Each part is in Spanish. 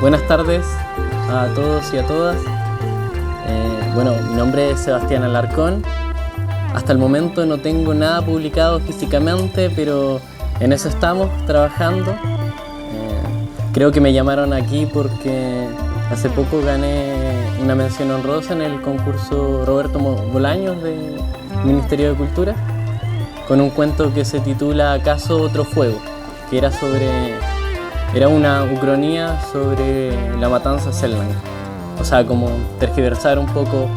Buenas tardes a todos y a todas. Mi nombre es Sebastián Alarcón. Hasta el momento no tengo nada publicado físicamente, pero en eso estamos trabajando. Creo que me llamaron aquí porque hace poco gané una mención honrosa en el concurso Roberto Bolaños del Ministerio de Cultura, con un cuento que se titula ¿Acaso otro fuego?, que era una ucronía sobre la matanza Selknam. O sea, como tergiversar un poco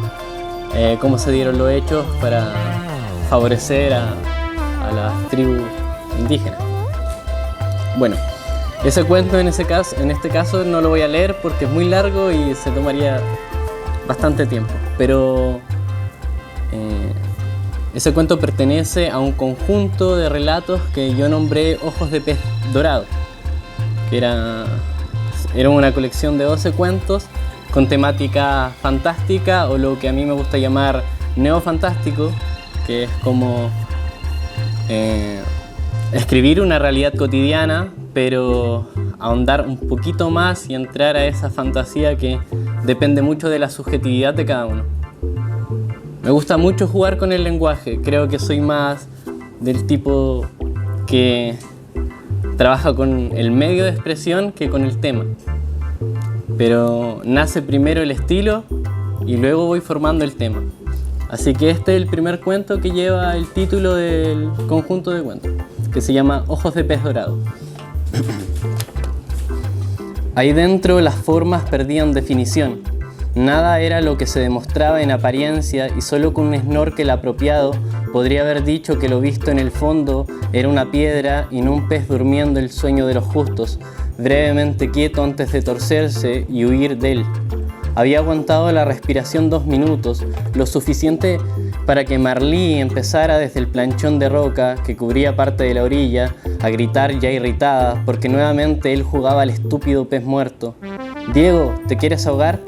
cómo se dieron los hechos para favorecer a las tribus indígenas. Bueno, ese cuento en este caso no lo voy a leer porque es muy largo y se tomaría bastante tiempo, pero ese cuento pertenece a un conjunto de relatos que yo nombré Ojos de Pez Dorado, que era una colección de 12 cuentos con temática fantástica, o lo que a mí me gusta llamar neofantástico, que es como escribir una realidad cotidiana, pero ahondar un poquito más y entrar a esa fantasía que depende mucho de la subjetividad de cada uno. Me gusta mucho jugar con el lenguaje. Creo que soy más del tipo que trabaja con el medio de expresión que con el tema. Pero nace primero el estilo y luego voy formando el tema. Así que este es el primer cuento que lleva el título del conjunto de cuentos, que se llama Ojos de Pez Dorado. Ahí dentro las formas perdían definición. Nada era lo que se demostraba en apariencia, y solo con un snorkel apropiado podría haber dicho que lo visto en el fondo era una piedra y no un pez durmiendo el sueño de los justos, brevemente quieto antes de torcerse y huir de él. Había aguantado la respiración 2 minutos, lo suficiente para que Marlí empezara desde el planchón de roca que cubría parte de la orilla a gritar ya irritada, porque nuevamente él jugaba al estúpido pez muerto. «Diego, ¿te quieres ahogar?».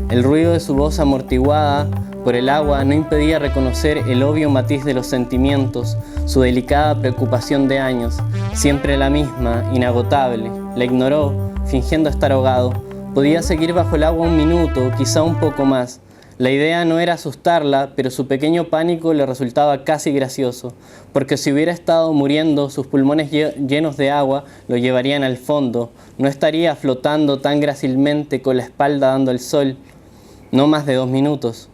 El ruido de su voz amortiguada por el agua no impedía reconocer el obvio matiz de los sentimientos, su delicada preocupación de años, siempre la misma, inagotable. La ignoró, fingiendo estar ahogado. Podía seguir bajo el agua 1 minuto, quizá un poco más. La idea no era asustarla, pero su pequeño pánico le resultaba casi gracioso, porque si hubiera estado muriendo, sus pulmones llenos de agua lo llevarían al fondo. No estaría flotando tan grácilmente con la espalda dando el sol. No más de 2 minutos.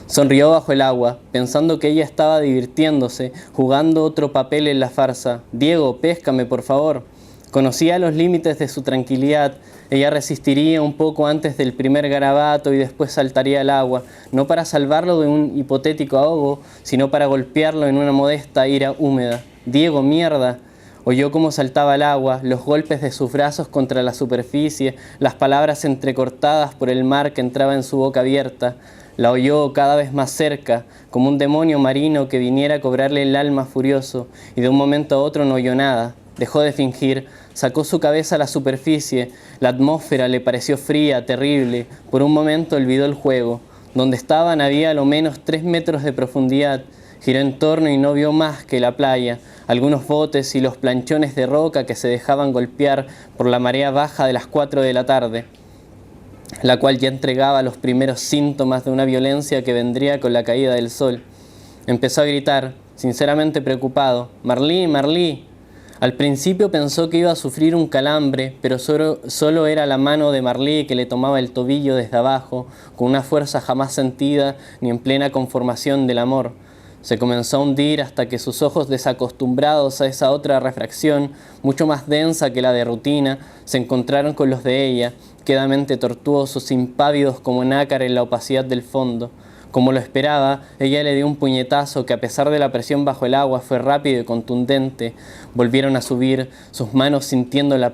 Sonrió bajo el agua, pensando que ella estaba divirtiéndose, jugando otro papel en la farsa. «Diego, péscame, por favor». Conocía los límites de su tranquilidad. Ella resistiría un poco antes del primer garabato y después saltaría al agua, no para salvarlo de un hipotético ahogo, sino para golpearlo en una modesta ira húmeda. «Diego, mierda». Oyó cómo saltaba al agua, los golpes de sus brazos contra la superficie, las palabras entrecortadas por el mar que entraba en su boca abierta. La oyó cada vez más cerca, como un demonio marino que viniera a cobrarle el alma furioso, y de un momento a otro no oyó nada. Dejó de fingir, sacó su cabeza a la superficie. La atmósfera le pareció fría, terrible. Por un momento olvidó el juego. Donde estaban había a lo menos 3 metros de profundidad. Giró en torno y no vio más que la playa, algunos botes y los planchones de roca que se dejaban golpear por la marea baja de las 4 de la tarde, la cual ya entregaba los primeros síntomas de una violencia que vendría con la caída del sol. Empezó a gritar, sinceramente preocupado: «Marlí, Marlí». Al principio pensó que iba a sufrir un calambre, pero solo era la mano de Marlí que le tomaba el tobillo desde abajo, con una fuerza jamás sentida ni en plena conformación del amor. Se comenzó a hundir hasta que sus ojos, desacostumbrados a esa otra refracción, mucho más densa que la de rutina, se encontraron con los de ella, quedamente tortuosos, impávidos como nácar en la opacidad del fondo. Como lo esperaba, ella le dio un puñetazo que, a pesar de la presión bajo el agua, fue rápido y contundente. Volvieron a subir, sus manos sintiendo la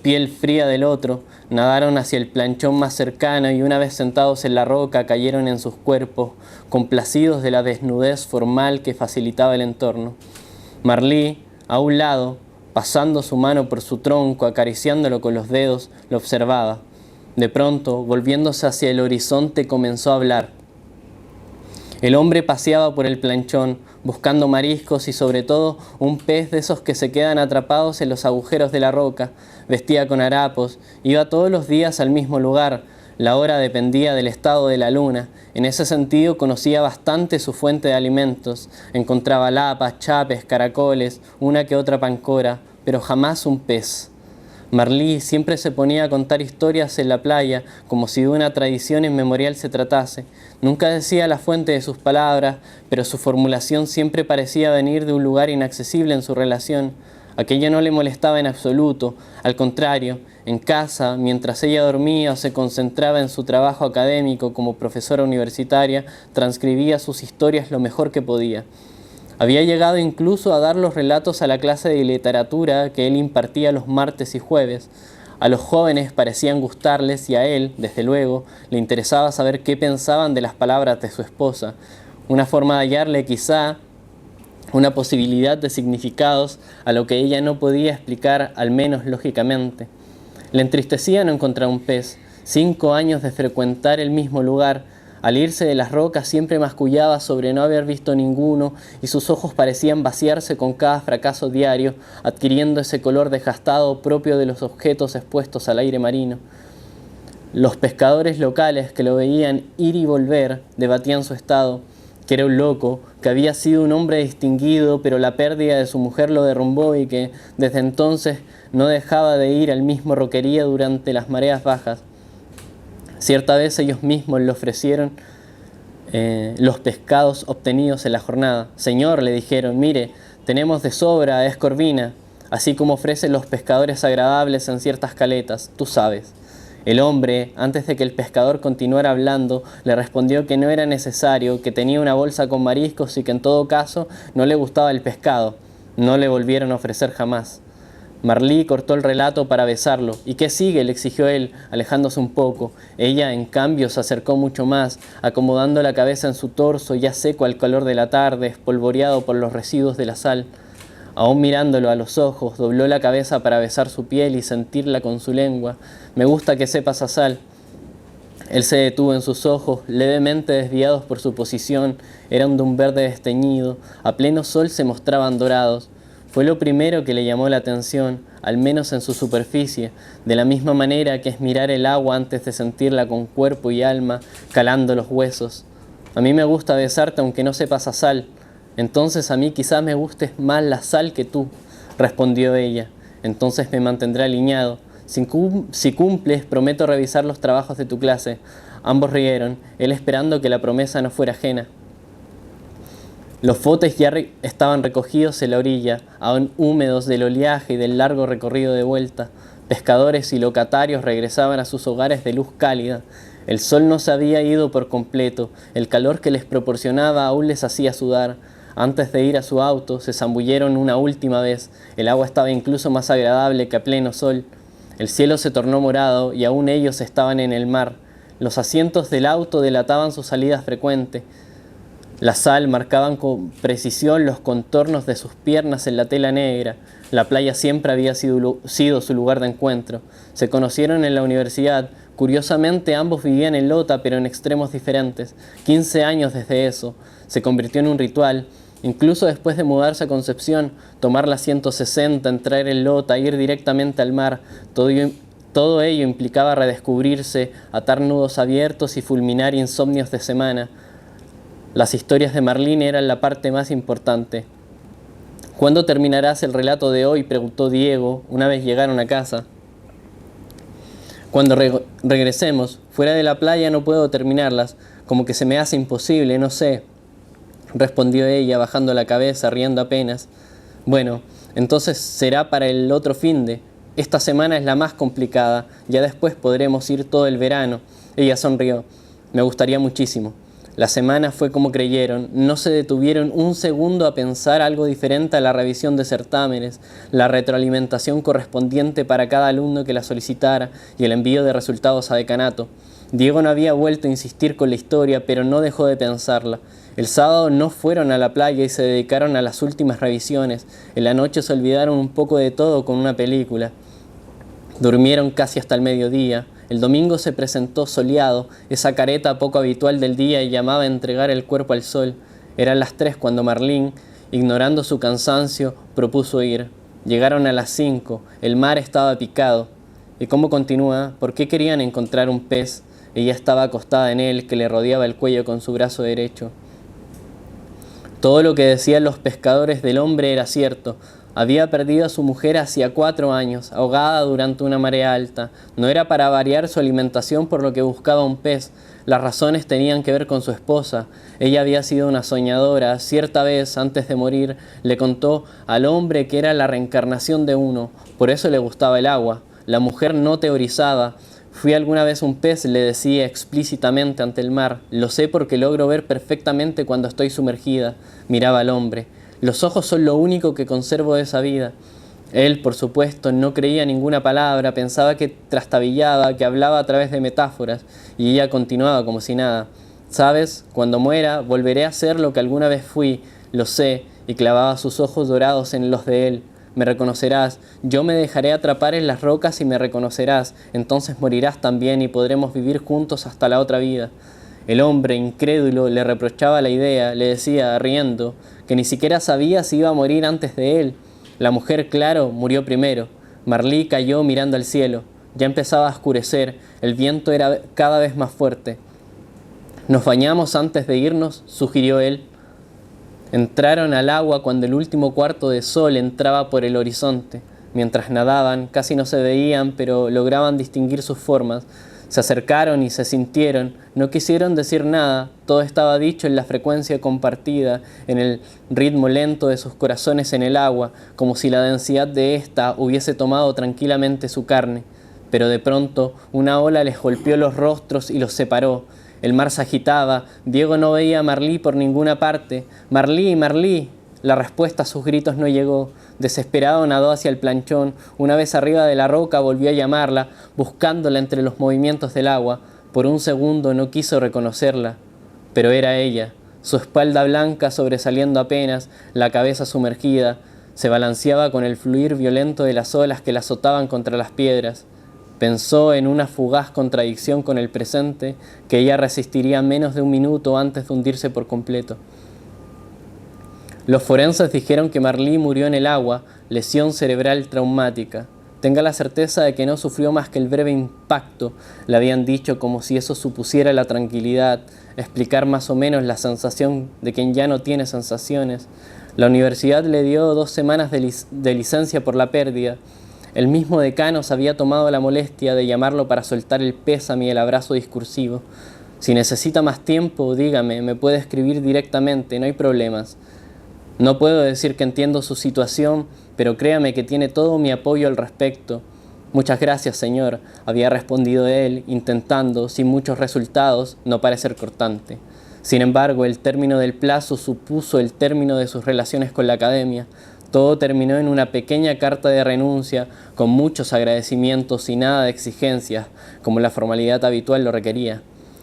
piel fría del otro, nadaron hacia el planchón más cercano y, una vez sentados en la roca, cayeron en sus cuerpos, complacidos de la desnudez formal que facilitaba el entorno. Marlí, a un lado, pasando su mano por su tronco, acariciándolo con los dedos, lo observaba. De pronto, volviéndose hacia el horizonte, comenzó a hablar. El hombre paseaba por el planchón, buscando mariscos y sobre todo un pez de esos que se quedan atrapados en los agujeros de la roca. Vestía con harapos, iba todos los días al mismo lugar. La hora dependía del estado de la luna. En ese sentido conocía bastante su fuente de alimentos. Encontraba lapas, chapes, caracoles, una que otra pancora, pero jamás un pez. Marlí siempre se ponía a contar historias en la playa, como si de una tradición inmemorial se tratase. Nunca decía la fuente de sus palabras, pero su formulación siempre parecía venir de un lugar inaccesible en su relación. Aquello no le molestaba en absoluto, al contrario, en casa, mientras ella dormía o se concentraba en su trabajo académico como profesora universitaria, transcribía sus historias lo mejor que podía. Había llegado incluso a dar los relatos a la clase de literatura que él impartía los martes y jueves. A los jóvenes parecían gustarles y a él, desde luego, le interesaba saber qué pensaban de las palabras de su esposa. Una forma de hallarle quizá una posibilidad de significados a lo que ella no podía explicar, al menos lógicamente. Le entristecía no encontrar un pez. 5 años de frecuentar el mismo lugar. Al irse de las rocas siempre mascullaba sobre no haber visto ninguno y sus ojos parecían vaciarse con cada fracaso diario, adquiriendo ese color desgastado propio de los objetos expuestos al aire marino. Los pescadores locales que lo veían ir y volver debatían su estado, que era un loco, que había sido un hombre distinguido, pero la pérdida de su mujer lo derrumbó y que desde entonces no dejaba de ir al mismo roquería durante las mareas bajas. Cierta vez ellos mismos le ofrecieron los pescados obtenidos en la jornada. «Señor», le dijeron, «mire, tenemos de sobra escorvina, así como ofrecen los pescadores agradables en ciertas caletas, tú sabes». El hombre, antes de que el pescador continuara hablando, le respondió que no era necesario, que tenía una bolsa con mariscos y que en todo caso no le gustaba el pescado. No le volvieron a ofrecer jamás. Marlí cortó el relato para besarlo. «¿Y qué sigue?», le exigió él, alejándose un poco. Ella, en cambio, se acercó mucho más, acomodando la cabeza en su torso, ya seco al calor de la tarde, espolvoreado por los residuos de la sal. Aún mirándolo a los ojos, dobló la cabeza para besar su piel y sentirla con su lengua. «Me gusta que sepas a sal». Él se detuvo en sus ojos, levemente desviados por su posición. Eran de un verde desteñido. A pleno sol se mostraban dorados. Fue lo primero que le llamó la atención, al menos en su superficie, de la misma manera que es mirar el agua antes de sentirla con cuerpo y alma, calando los huesos. «A mí me gusta besarte aunque no sepas a sal». «Entonces a mí quizás me guste más la sal que tú», respondió ella. «Entonces me mantendré aliñado. Si cumples, prometo revisar los trabajos de tu clase». Ambos rieron, él esperando que la promesa no fuera ajena. Los botes ya estaban recogidos en la orilla, aún húmedos del oleaje y del largo recorrido de vuelta. Pescadores y locatarios regresaban a sus hogares de luz cálida. El sol no se había ido por completo, el calor que les proporcionaba aún les hacía sudar. Antes de ir a su auto, se zambulleron una última vez. El agua estaba incluso más agradable que a pleno sol. El cielo se tornó morado y aún ellos estaban en el mar. Los asientos del auto delataban su salida frecuente. La sal marcaban con precisión los contornos de sus piernas en la tela negra. La playa siempre había sido su lugar de encuentro. Se conocieron en la universidad. Curiosamente, ambos vivían en Lota, pero en extremos diferentes. 15 años desde eso. Se convirtió en un ritual. Incluso después de mudarse a Concepción, tomar la 160, entrar en Lota, ir directamente al mar, todo ello implicaba redescubrirse, atar nudos abiertos y fulminar insomnios de semana. Las historias de Marlene eran la parte más importante. «¿Cuándo terminarás el relato de hoy?», preguntó Diego, una vez llegaron a casa. «Cuando regresemos. Fuera de la playa no puedo terminarlas, como que se me hace imposible, no sé», respondió ella, bajando la cabeza, riendo apenas. «Bueno, entonces será para el otro finde. Esta semana es la más complicada, ya después podremos ir todo el verano». Ella sonrió. «Me gustaría muchísimo». La semana fue como creyeron. No se detuvieron un segundo a pensar algo diferente a la revisión de certámenes, la retroalimentación correspondiente para cada alumno que la solicitara y el envío de resultados a decanato. Diego no había vuelto a insistir con la historia, pero no dejó de pensarla. El sábado no fueron a la playa y se dedicaron a las últimas revisiones. En la noche se olvidaron un poco de todo con una película. Durmieron casi hasta el mediodía. El domingo se presentó soleado, esa careta poco habitual del día, y llamaba a entregar el cuerpo al sol. Eran las 3 cuando Marlene, ignorando su cansancio, propuso ir. Llegaron a las 5, el mar estaba picado. ¿Y cómo continúa? ¿Por qué querían encontrar un pez? Ella estaba acostada en él, que le rodeaba el cuello con su brazo derecho. Todo lo que decían los pescadores del hombre era cierto. Había perdido a su mujer hacía 4 años, ahogada durante una marea alta. No era para variar su alimentación por lo que buscaba un pez. Las razones tenían que ver con su esposa. Ella había sido una soñadora. Cierta vez, antes de morir, le contó al hombre que era la reencarnación de uno. Por eso le gustaba el agua. La mujer no teorizaba. Fui alguna vez un pez, le decía explícitamente ante el mar. Lo sé porque logro ver perfectamente cuando estoy sumergida. Miraba al hombre. Los ojos son lo único que conservo de esa vida. Él, por supuesto, no creía ninguna palabra, pensaba que trastabillaba, que hablaba a través de metáforas, y ella continuaba como si nada. ¿Sabes? Cuando muera, volveré a ser lo que alguna vez fui, lo sé, y clavaba sus ojos dorados en los de él. Me reconocerás, yo me dejaré atrapar en las rocas y me reconocerás, entonces morirás también y podremos vivir juntos hasta la otra vida. El hombre, incrédulo, le reprochaba la idea, le decía, riendo, que ni siquiera sabía si iba a morir antes de él. La mujer, claro, murió primero. Marlene cayó mirando al cielo. Ya empezaba a oscurecer, el viento era cada vez más fuerte. «¿Nos bañamos antes de irnos?», sugirió él. Entraron al agua cuando el último cuarto de sol entraba por el horizonte. Mientras nadaban, casi no se veían, pero lograban distinguir sus formas. Se acercaron y se sintieron, no quisieron decir nada, todo estaba dicho en la frecuencia compartida, en el ritmo lento de sus corazones en el agua, como si la densidad de ésta hubiese tomado tranquilamente su carne. Pero de pronto una ola les golpeó los rostros y los separó. El mar se agitaba, Diego no veía a Marlene por ninguna parte. «Marlene, Marlene». La respuesta a sus gritos no llegó. Desesperado nadó hacia el planchón. Una vez arriba de la roca volvió a llamarla, buscándola entre los movimientos del agua. Por un segundo no quiso reconocerla, pero era ella. Su espalda blanca sobresaliendo apenas, la cabeza sumergida, se balanceaba con el fluir violento de las olas que la azotaban contra las piedras. Pensó en una fugaz contradicción con el presente, que ella resistiría menos de un minuto antes de hundirse por completo. Los forenses dijeron que Marlene murió en el agua, lesión cerebral traumática. Tenga la certeza de que no sufrió más que el breve impacto, le habían dicho, como si eso supusiera la tranquilidad, explicar más o menos la sensación de quien ya no tiene sensaciones. La universidad le dio 2 semanas de licencia por la pérdida. El mismo decano se había tomado la molestia de llamarlo para soltar el pésame y el abrazo discursivo. Si necesita más tiempo, dígame, me puede escribir directamente, no hay problemas. No puedo decir que entiendo su situación, pero créame que tiene todo mi apoyo al respecto. Muchas gracias, señor, había respondido él, intentando, sin muchos resultados, no parecer cortante. Sin embargo, el término del plazo supuso el término de sus relaciones con la academia. Todo terminó en una pequeña carta de renuncia, con muchos agradecimientos y nada de exigencias, como la formalidad habitual lo requería.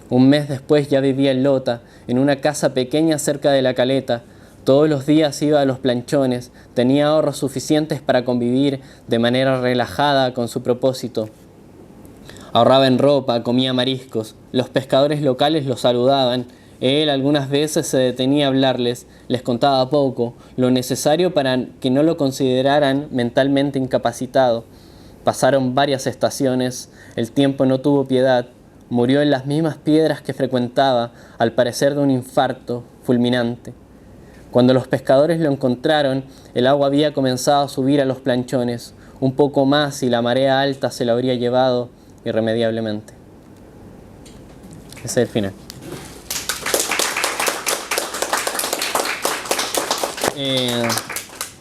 Un mes después ya vivía en Lota, en una casa pequeña cerca de la caleta. Todos los días iba a los planchones, tenía ahorros suficientes para convivir de manera relajada con su propósito. Ahorraba en ropa, comía mariscos, los pescadores locales lo saludaban, él algunas veces se detenía a hablarles, les contaba poco, lo necesario para que no lo consideraran mentalmente incapacitado. Pasaron varias estaciones, el tiempo no tuvo piedad, murió en las mismas piedras que frecuentaba, al parecer de un infarto fulminante. Cuando los pescadores lo encontraron, el agua había comenzado a subir a los planchones. Un poco más y la marea alta se lo habría llevado irremediablemente. Ese es el final.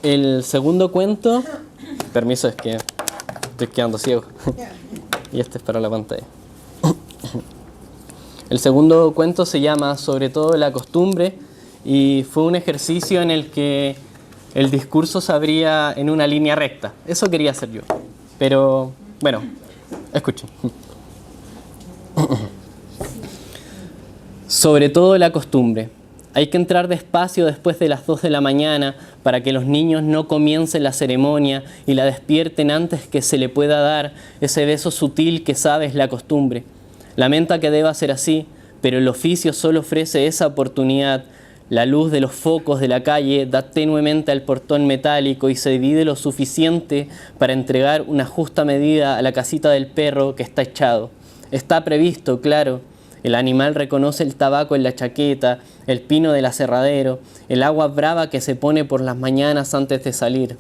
El segundo cuento, permiso, es que estoy quedando ciego. Y este es para la pantalla. El segundo cuento se llama Sobre todo la costumbre. Y fue un ejercicio en el que el discurso se abría en una línea recta. Eso quería hacer yo. Pero, bueno, escuchen. Sobre todo la costumbre. Hay que entrar despacio después de las 2 de la mañana para que los niños no comiencen la ceremonia y la despierten antes que se le pueda dar ese beso sutil que sabe es la costumbre. Lamenta que deba ser así, pero el oficio solo ofrece esa oportunidad. La luz de los focos de la calle da tenuemente al portón metálico y se divide lo suficiente para entregar una justa medida a la casita del perro que está echado. Está previsto, claro. El animal reconoce el tabaco en la chaqueta, el pino del aserradero, el agua brava que se pone por las mañanas antes de salir.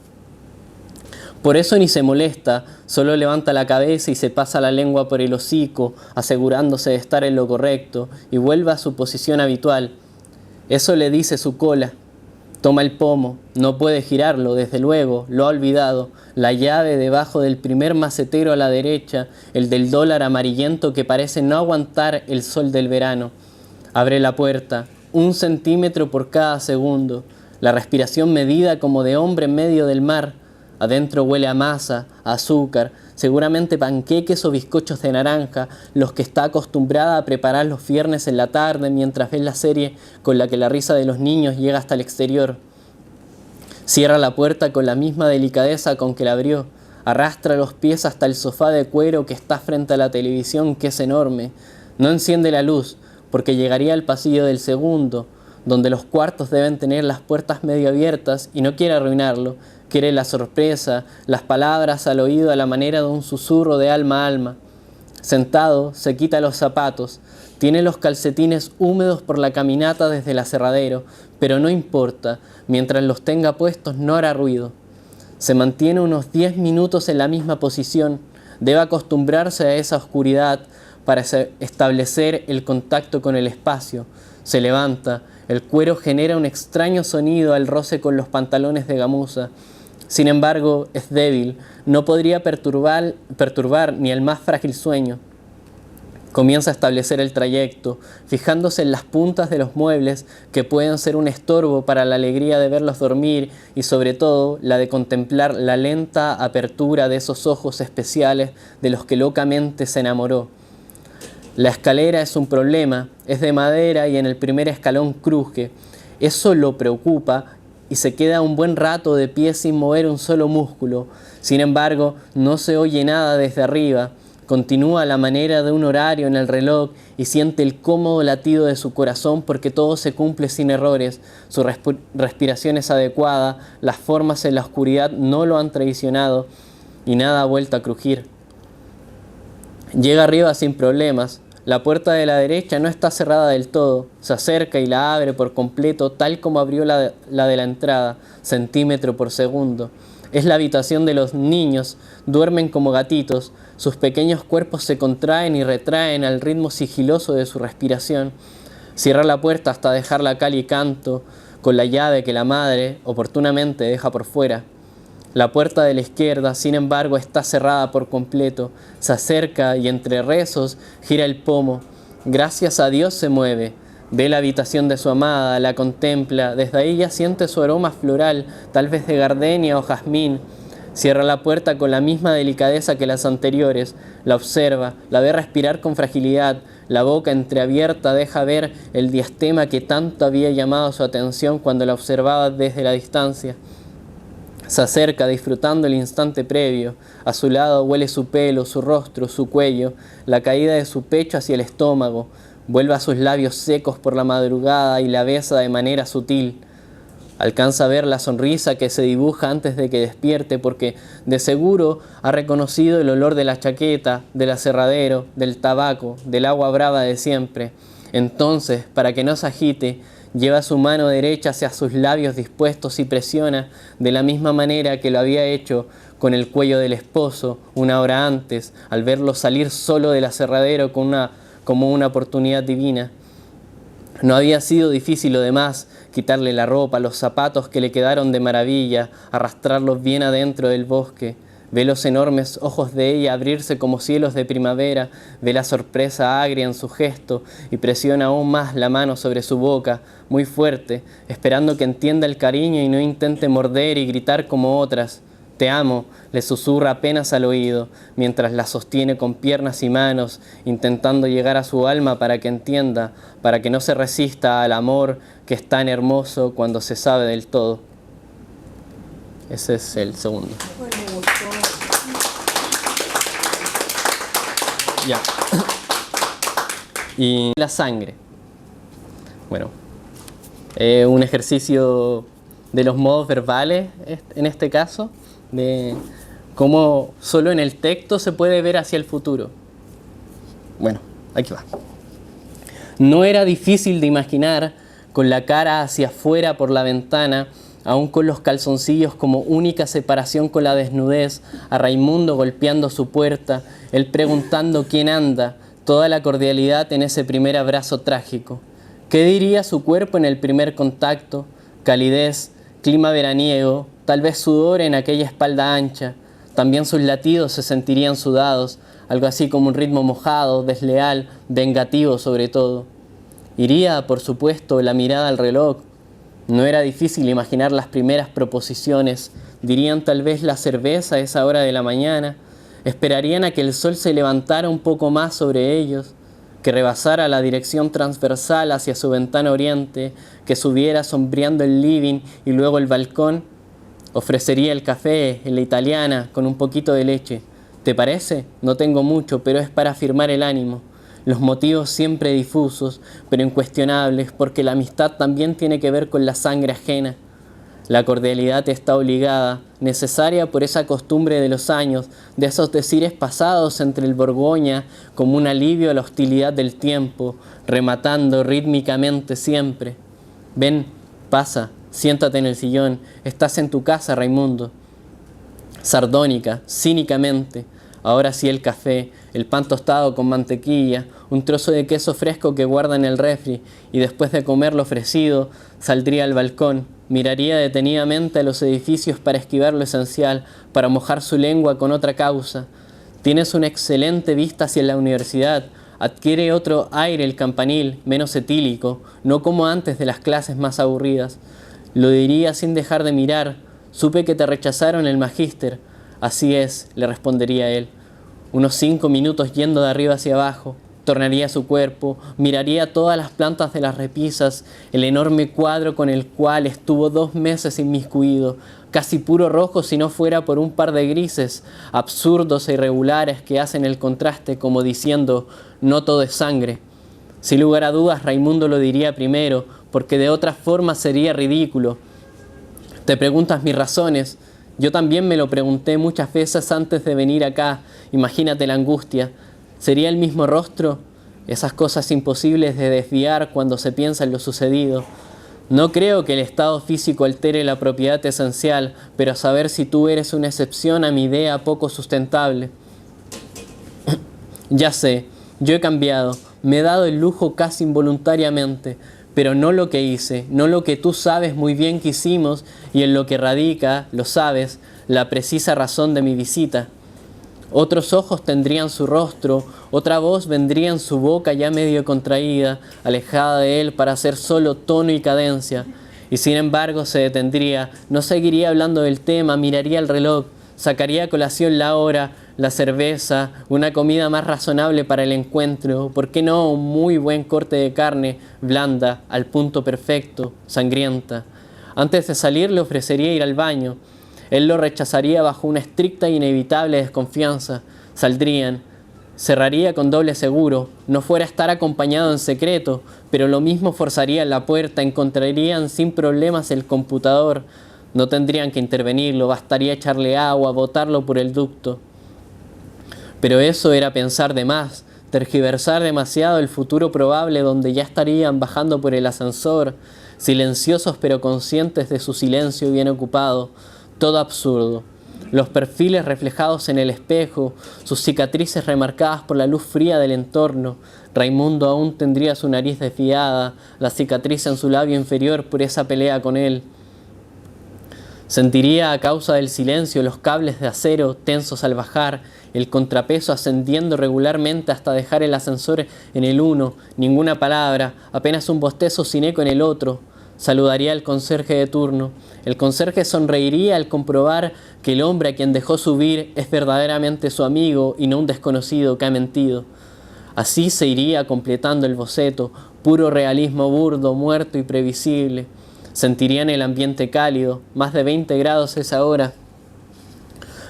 Por eso ni se molesta, solo levanta la cabeza y se pasa la lengua por el hocico, asegurándose de estar en lo correcto, y vuelve a su posición habitual. Eso le dice su cola. Toma el pomo, no puede girarlo, desde luego, lo ha olvidado. La llave debajo del primer macetero a la derecha, el del dólar amarillento que parece no aguantar el sol del verano. Abre la puerta, 1 centímetro por cada segundo. La respiración medida como de hombre en medio del mar. Adentro huele a masa, a azúcar, seguramente panqueques o bizcochos de naranja, los que está acostumbrada a preparar los viernes en la tarde mientras ve la serie con la que la risa de los niños llega hasta el exterior. Cierra la puerta con la misma delicadeza con que la abrió. Arrastra los pies hasta el sofá de cuero que está frente a la televisión, que es enorme. No enciende la luz, porque llegaría al pasillo del segundo, donde los cuartos deben tener las puertas medio abiertas, y no quiere arruinarlo. Quiere la sorpresa, las palabras al oído a la manera de un susurro de alma a alma. Sentado, se quita los zapatos. Tiene los calcetines húmedos por la caminata desde el aserradero, pero no importa. Mientras los tenga puestos no hará ruido. Se mantiene unos 10 minutos en la misma posición. Debe acostumbrarse a esa oscuridad para establecer el contacto con el espacio. Se levanta. El cuero genera un extraño sonido al roce con los pantalones de gamuza. Sin embargo, es débil, no podría perturbar ni el más frágil sueño. Comienza a establecer el trayecto, fijándose en las puntas de los muebles que pueden ser un estorbo para la alegría de verlos dormir y sobre todo la de contemplar la lenta apertura de esos ojos especiales de los que locamente se enamoró. La escalera es un problema, es de madera y en el primer escalón cruje. Eso lo preocupa y se queda un buen rato de pie sin mover un solo músculo. Sin embargo, no se oye nada desde arriba. Continúa a la manera de un horario en el reloj y siente el cómodo latido de su corazón porque todo se cumple sin errores. Su respiración es adecuada, las formas en la oscuridad no lo han traicionado y nada ha vuelto a crujir. Llega arriba sin problemas. La puerta de la derecha no está cerrada del todo. Se acerca y la abre por completo, tal como abrió la de la entrada, centímetro por segundo. Es la habitación de los niños. Duermen como gatitos. Sus pequeños cuerpos se contraen y retraen al ritmo sigiloso de su respiración. Cierra la puerta hasta dejarla cal y canto, con la llave que la madre oportunamente deja por fuera. La puerta de la izquierda, sin embargo, está cerrada por completo. Se acerca y entre rezos gira el pomo. Gracias a Dios se mueve. Ve la habitación de su amada, la contempla. Desde ahí ya siente su aroma floral, tal vez de gardenia o jazmín. Cierra la puerta con la misma delicadeza que las anteriores. La observa, la ve respirar con fragilidad. La boca entreabierta deja ver el diastema que tanto había llamado su atención cuando la observaba desde la distancia. Se acerca disfrutando el instante previo. A su lado huele su pelo, su rostro, su cuello, la caída de su pecho hacia el estómago. Vuelve a sus labios secos por la madrugada y la besa de manera sutil. Alcanza a ver la sonrisa que se dibuja antes de que despierte porque de seguro ha reconocido el olor de la chaqueta, del aserradero, del tabaco, del agua brava de siempre. Entonces, para que no se agite, lleva su mano derecha hacia sus labios dispuestos y presiona de la misma manera que lo había hecho con el cuello del esposo una hora antes, al verlo salir solo del aserradero como una oportunidad divina. No había sido difícil lo demás, quitarle la ropa, los zapatos que le quedaron de maravilla, arrastrarlos bien adentro del bosque. Ve los enormes ojos de ella abrirse como cielos de primavera, ve la sorpresa agria en su gesto y presiona aún más la mano sobre su boca, muy fuerte, esperando que entienda el cariño y no intente morder y gritar como otras. «Te amo», le susurra apenas al oído, mientras la sostiene con piernas y manos, intentando llegar a su alma para que entienda, para que no se resista al amor que es tan hermoso cuando se sabe del todo. Ese es el segundo. Ya. Y la sangre. Bueno, Un ejercicio de los modos verbales, en este caso, de cómo solo en el texto se puede ver hacia el futuro. Bueno, aquí va. No era difícil de imaginar, con la cara hacia afuera por la ventana, aún con los calzoncillos como única separación con la desnudez, a Raimundo golpeando su puerta, él preguntando quién anda, toda la cordialidad en ese primer abrazo trágico. ¿Qué diría su cuerpo en el primer contacto? Calidez, clima veraniego, tal vez sudor en aquella espalda ancha. También sus latidos se sentirían sudados, algo así como un ritmo mojado, desleal, vengativo sobre todo. Iría, por supuesto, la mirada al reloj. No era difícil imaginar las primeras proposiciones. Dirían tal vez la cerveza a esa hora de la mañana. Esperarían a que el sol se levantara un poco más sobre ellos, que rebasara la dirección transversal hacia su ventana oriente, que subiera sombreando el living y luego el balcón. Ofrecería el café en la italiana con un poquito de leche. ¿Te parece? No tengo mucho, pero es para afirmar el ánimo. Los motivos siempre difusos, pero incuestionables, porque la amistad también tiene que ver con la sangre ajena. La cordialidad está obligada, necesaria por esa costumbre de los años, de esos decires pasados entre el Borgoña, como un alivio a la hostilidad del tiempo, rematando rítmicamente siempre. Ven, pasa, siéntate en el sillón, estás en tu casa, Raimundo. Sardónica, cínicamente. Ahora sí el café, el pan tostado con mantequilla, un trozo de queso fresco que guarda en el refri, y después de comer lo ofrecido, saldría al balcón, miraría detenidamente a los edificios para esquivar lo esencial, para mojar su lengua con otra causa. Tienes una excelente vista hacia la universidad, adquiere otro aire el campanil, menos etílico, no como antes de las clases más aburridas. Lo diría sin dejar de mirar, supe que te rechazaron el magíster. Así es, le respondería él. Unos 5 minutos yendo de arriba hacia abajo, tornaría su cuerpo, miraría todas las plantas de las repisas, el enorme cuadro con el cual estuvo 2 meses inmiscuido, casi puro rojo si no fuera por un par de grises, absurdos e irregulares que hacen el contraste como diciendo, no todo es sangre. Sin lugar a dudas, Raimundo lo diría primero, porque de otra forma sería ridículo. Te preguntas mis razones. Yo también me lo pregunté muchas veces antes de venir acá. Imagínate la angustia. ¿Sería el mismo rostro? Esas cosas imposibles de desviar cuando se piensa en lo sucedido. No creo que el estado físico altere la propiedad esencial, pero a saber si tú eres una excepción a mi idea poco sustentable. Ya sé, yo he cambiado, me he dado el lujo casi involuntariamente, pero no lo que hice, no lo que tú sabes muy bien que hicimos y en lo que radica, lo sabes, la precisa razón de mi visita. Otros ojos tendrían su rostro, otra voz vendría en su boca ya medio contraída, alejada de él para hacer solo tono y cadencia, y sin embargo se detendría, no seguiría hablando del tema, miraría el reloj, sacaría a colación la hora, la cerveza, una comida más razonable para el encuentro, ¿por qué no un muy buen corte de carne, blanda, al punto perfecto, sangrienta? Antes de salir le ofrecería ir al baño. Él lo rechazaría bajo una estricta e inevitable desconfianza. Saldrían. Cerraría con doble seguro. No fuera a estar acompañado en secreto, pero lo mismo forzaría la puerta. Encontrarían sin problemas el computador. No tendrían que intervenirlo. Bastaría echarle agua, botarlo por el ducto. Pero eso era pensar de más, tergiversar demasiado el futuro probable donde ya estarían bajando por el ascensor, silenciosos pero conscientes de su silencio bien ocupado. Todo absurdo. Los perfiles reflejados en el espejo, sus cicatrices remarcadas por la luz fría del entorno. Raimundo aún tendría su nariz desviada, la cicatriz en su labio inferior por esa pelea con él. Sentiría a causa del silencio los cables de acero tensos al bajar, el contrapeso ascendiendo regularmente hasta dejar el ascensor en el uno, ninguna palabra, apenas un bostezo sin eco en el otro. Saludaría al conserje de turno. El conserje sonreiría al comprobar que el hombre a quien dejó subir es verdaderamente su amigo y no un desconocido que ha mentido. Así se iría completando el boceto, puro realismo burdo, muerto y previsible. Sentirían el ambiente cálido, más de 20 grados esa hora.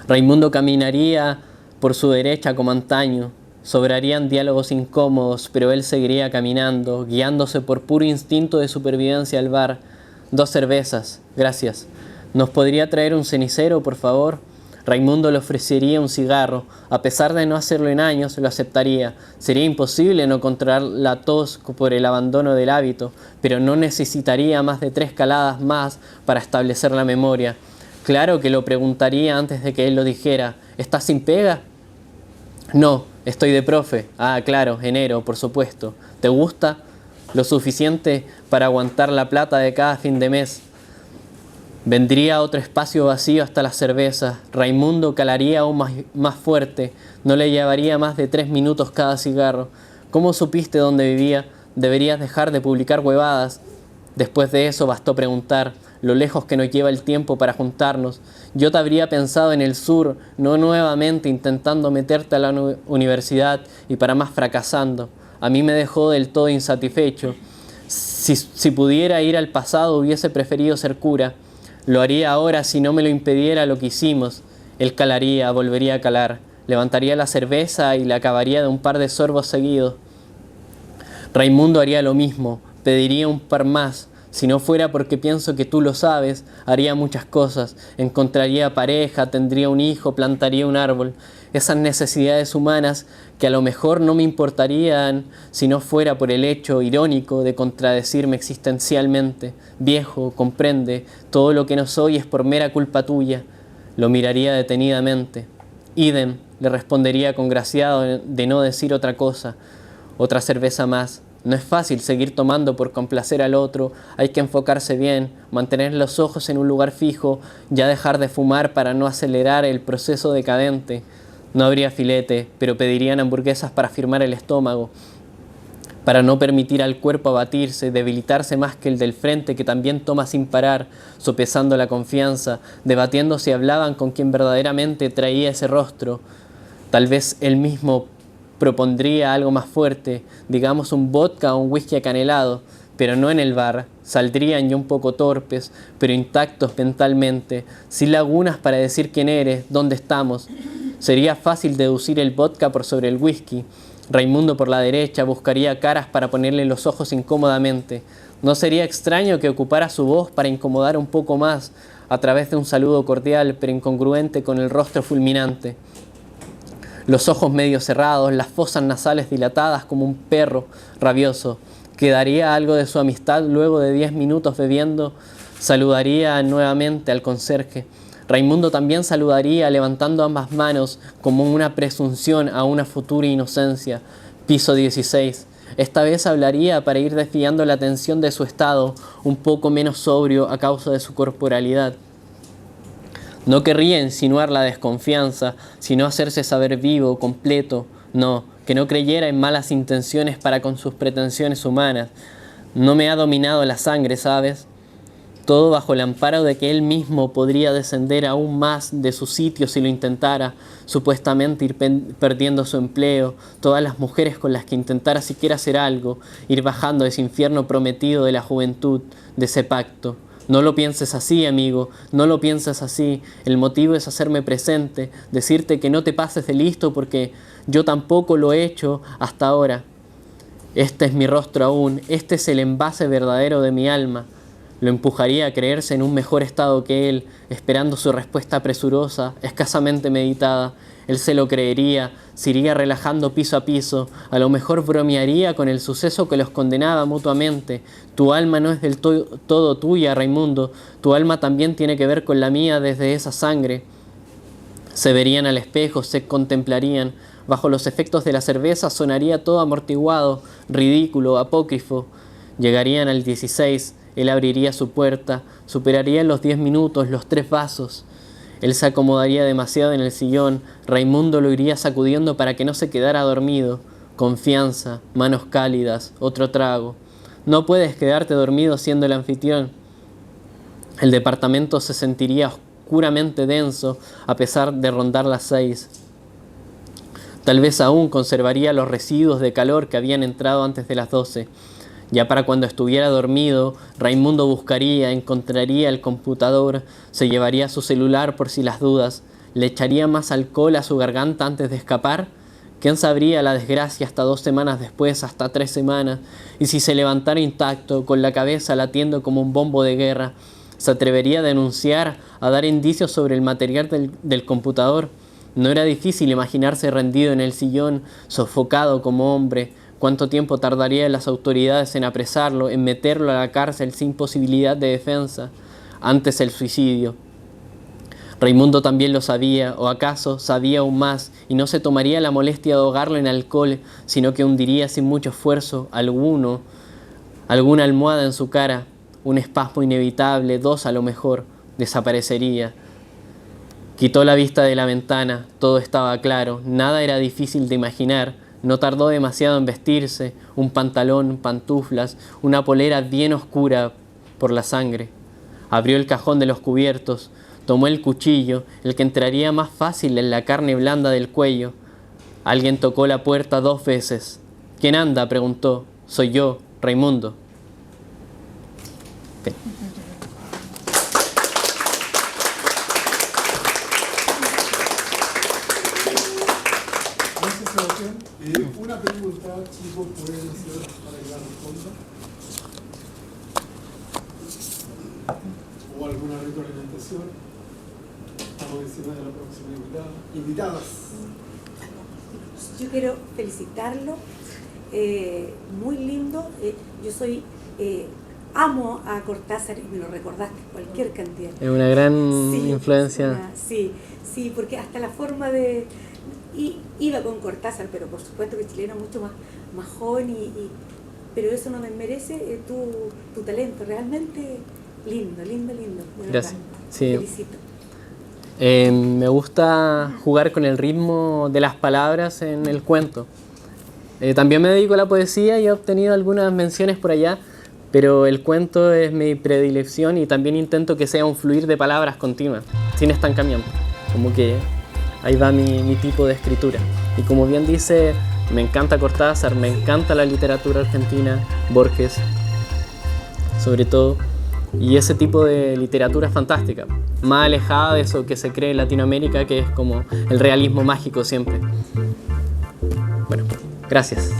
Raimundo caminaría por su derecha como antaño. Sobrarían diálogos incómodos, pero él seguiría caminando, guiándose por puro instinto de supervivencia al bar. 2 cervezas, gracias. ¿Nos podría traer un cenicero, por favor? Raimundo le ofrecería un cigarro. A pesar de no hacerlo en años, lo aceptaría. Sería imposible no controlar la tos por el abandono del hábito, pero no necesitaría más de 3 caladas más para establecer la memoria. Claro que lo preguntaría antes de que él lo dijera. ¿Estás sin pega? No, estoy de profe. Ah, claro, enero, por supuesto. ¿Te gusta? Lo suficiente para aguantar la plata de cada fin de mes. Vendría otro espacio vacío hasta las cervezas. Raimundo calaría aún más fuerte. No le llevaría más de 3 minutos cada cigarro. ¿Cómo supiste dónde vivía? Deberías dejar de publicar huevadas. Después de eso bastó preguntar lo lejos que nos lleva el tiempo para juntarnos. Yo te habría pensado en el sur, no nuevamente intentando meterte a la universidad y para más fracasando. A mí me dejó del todo insatisfecho. Si pudiera ir al pasado hubiese preferido ser cura. Lo haría ahora si no me lo impediera lo que hicimos. Él calaría, volvería a calar. Levantaría la cerveza y la acabaría de un par de sorbos seguidos. Raimundo haría lo mismo. Pediría un par más. Si no fuera porque pienso que tú lo sabes, haría muchas cosas. Encontraría pareja, tendría un hijo, plantaría un árbol. Esas necesidades humanas que a lo mejor no me importarían si no fuera por el hecho irónico de contradecirme existencialmente. Viejo, comprende, todo lo que no soy es por mera culpa tuya. Lo miraría detenidamente. Idem, le respondería congraciado de no decir otra cosa. Otra cerveza más. No es fácil seguir tomando por complacer al otro, hay que enfocarse bien, mantener los ojos en un lugar fijo, ya dejar de fumar para no acelerar el proceso decadente. No habría filete, pero pedirían hamburguesas para firmar el estómago, para no permitir al cuerpo abatirse, debilitarse más que el del frente que también toma sin parar, sopesando la confianza, debatiendo si hablaban con quien verdaderamente traía ese rostro. Tal vez él mismo propondría algo más fuerte, digamos un vodka o un whisky acanelado, pero no en el bar. Saldrían ya un poco torpes, pero intactos mentalmente, sin lagunas para decir quién eres, dónde estamos. Sería fácil deducir el vodka por sobre el whisky. Raimundo por la derecha buscaría caras para ponerle los ojos incómodamente. No sería extraño que ocupara su voz para incomodar un poco más, a través de un saludo cordial pero incongruente con el rostro fulminante. Los ojos medio cerrados, las fosas nasales dilatadas como un perro rabioso. Quedaría algo de su amistad luego de 10 minutos bebiendo. Saludaría nuevamente al conserje. Raimundo también saludaría levantando ambas manos como una presunción a una futura inocencia. Piso 16. Esta vez hablaría para ir desviando la atención de su estado, un poco menos sobrio a causa de su corporalidad. No querría insinuar la desconfianza, sino hacerse saber vivo, completo. No, que no creyera en malas intenciones para con sus pretensiones humanas. No me ha dominado la sangre, ¿sabes? Todo bajo el amparo de que él mismo podría descender aún más de su sitio si lo intentara, supuestamente ir perdiendo su empleo, todas las mujeres con las que intentara siquiera hacer algo, ir bajando de ese infierno prometido de la juventud, de ese pacto. No lo pienses así, amigo, no lo pienses así. El motivo es hacerme presente, decirte que no te pases de listo porque yo tampoco lo he hecho hasta ahora. Este es mi rostro aún, este es el envase verdadero de mi alma. Lo empujaría a creerse en un mejor estado que él, esperando su respuesta presurosa, escasamente meditada. Él se lo creería, se iría relajando piso a piso, a lo mejor bromearía con el suceso que los condenaba mutuamente. Tu alma no es del todo tuya, Raimundo, tu alma también tiene que ver con la mía desde esa sangre. Se verían al espejo, se contemplarían. Bajo los efectos de la cerveza sonaría todo amortiguado, ridículo, apócrifo. Llegarían al 16, él abriría su puerta, superaría en los 10 minutos los 3 vasos. Él se acomodaría demasiado en el sillón, Raimundo lo iría sacudiendo para que no se quedara dormido. Confianza, manos cálidas, otro trago. No puedes quedarte dormido siendo el anfitrión. El departamento se sentiría oscuramente denso a pesar de rondar las 6. Tal vez aún conservaría los residuos de calor que habían entrado antes de las 12. Ya para cuando estuviera dormido, Raimundo buscaría, encontraría el computador, se llevaría su celular por si las dudas, le echaría más alcohol a su garganta antes de escapar. ¿Quién sabría la desgracia hasta 2 semanas después, hasta 3 semanas? Y si se levantara intacto, con la cabeza latiendo como un bombo de guerra, ¿se atrevería a denunciar, a dar indicios sobre el material del computador? No era difícil imaginarse rendido en el sillón, sofocado como hombre. ¿Cuánto tiempo tardarían las autoridades en apresarlo, en meterlo a la cárcel sin posibilidad de defensa? Antes el suicidio. Raimundo también lo sabía, o acaso sabía aún más, y no se tomaría la molestia de ahogarlo en alcohol, sino que hundiría sin mucho esfuerzo alguna almohada en su cara, un espasmo inevitable, 2 a lo mejor, desaparecería. Quitó la vista de la ventana, todo estaba claro, nada era difícil de imaginar, no tardó demasiado en vestirse, un pantalón, pantuflas, una polera bien oscura por la sangre. Abrió el cajón de los cubiertos, tomó el cuchillo, el que entraría más fácil en la carne blanda del cuello. Alguien tocó la puerta 2 veces. ¿Quién anda?, preguntó. Soy yo, Raimundo. Okay. Gracias, Sebastián. Una pregunta, chicos, pueden hacer para que la responda. ¿O alguna retroalimentación? Estamos encima de la próxima invitada. Invitadas. Yo quiero felicitarlo, muy lindo. Yo soy, amo a Cortázar y me lo recordaste cualquier cantidad. Es una gran influencia. Sí, porque hasta la forma de... iba con Cortázar, pero por supuesto que chileno mucho más joven, pero eso no me merece tu talento, realmente lindo. Gracias. Sí. Felicito. Me gusta jugar con el ritmo de las palabras en el cuento. También me dedico a la poesía y he obtenido algunas menciones por allá, pero el cuento es mi predilección y también intento que sea un fluir de palabras continuas, sin estancamiento. Como que ahí va mi tipo de escritura. Y como bien dice, me encanta Cortázar, me encanta la literatura argentina, Borges, sobre todo. Y ese tipo de literatura fantástica, más alejada de eso que se cree en Latinoamérica, que es como el realismo mágico siempre. Bueno, gracias.